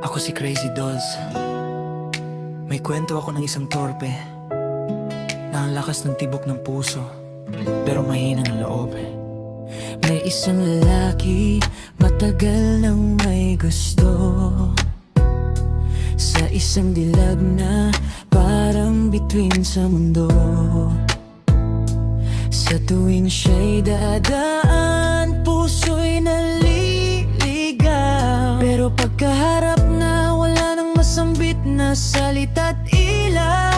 Ako si Crazy Dolls. May kwento ako ng isang torpe na ang lakas ng tibok ng puso, pero mahina ng loob. May isang lalaki, matagal nang may gusto, sa isang dilag na parang bituin sa mundo. Sa tuwing siya'y dadaan, puso'y naliligaw. Pero pagkaharap na, wala nang masambit na salita't ilaw.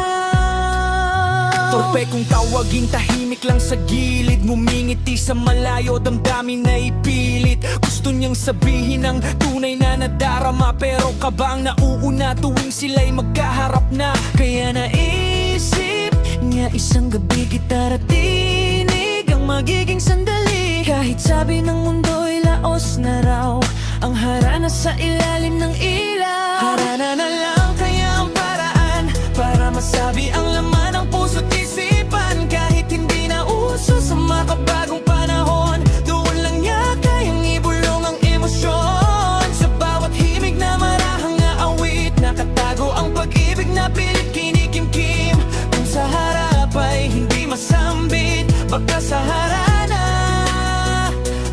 Torpe kung tawaging tahimik lang sa gilid, ngumingiti sa malayo, damdamin na ipilit. Gusto niyang sabihin ang tunay na nadarama, pero kabang nauuna tuwing sila'y magkaharap na. Kaya naisip niya isang gabi, gitara tinig ang magiging sandali. Kahit sabi ng mundo'y laos na raw, ang harana sa ilalim ng ilaw. Harana na lang kaya ang paraan para masabi ang laman ng puso't isipan. Kahit hindi na uso sa makabagong panahon, doon lang niya kayang ibulong ang emosyon. Sa bawat himig na marahang na awit, nakatago ang pag-ibig na pilit kinikimkim. Kung sa harap ay hindi masambit, baka sa harana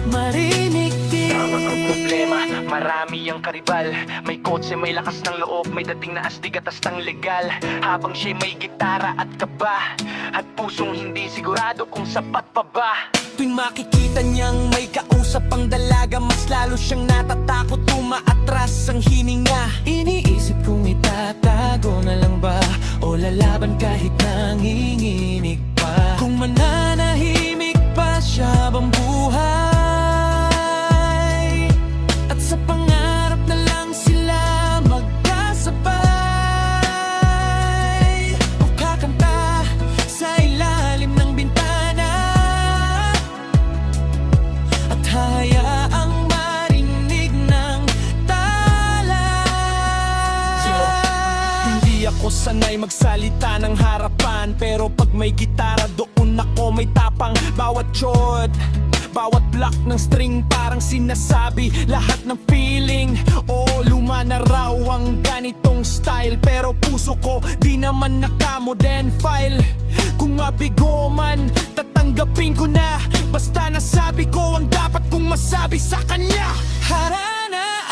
marinig din. Ang problema, marami ang karibal. May kotse, may lakas ng loob, may dating na astig at astang legal. Habang siya may gitara at kaba, at pusong hindi sigurado kung sapat pa ba. Tuwing makikita niyang may kausap ang dalaga, mas lalo siyang natatakot, umaatras ang hininga. Iniisip kung itatago na lang ba o lalaban kahit nanginginig pa. Kung mananahimik pa siya bang buhay, at sa pangarap na lang sila magkasabay, o kakanta sa ilalim ng bintana, at hayaang marinig ng tala. Hindi ako sanay magsalita ng harapan, pero pag may gitara doon ako may tapang. Bawat chord, bawat block ng string parang sinasabi lahat ng feeling. Oo, luma na raw ang ganitong style, pero puso ko di naman naka-modern file. Kung mabigo man, tatanggapin ko na, basta nasabi ko ang dapat kong masabi sa kanya. Harana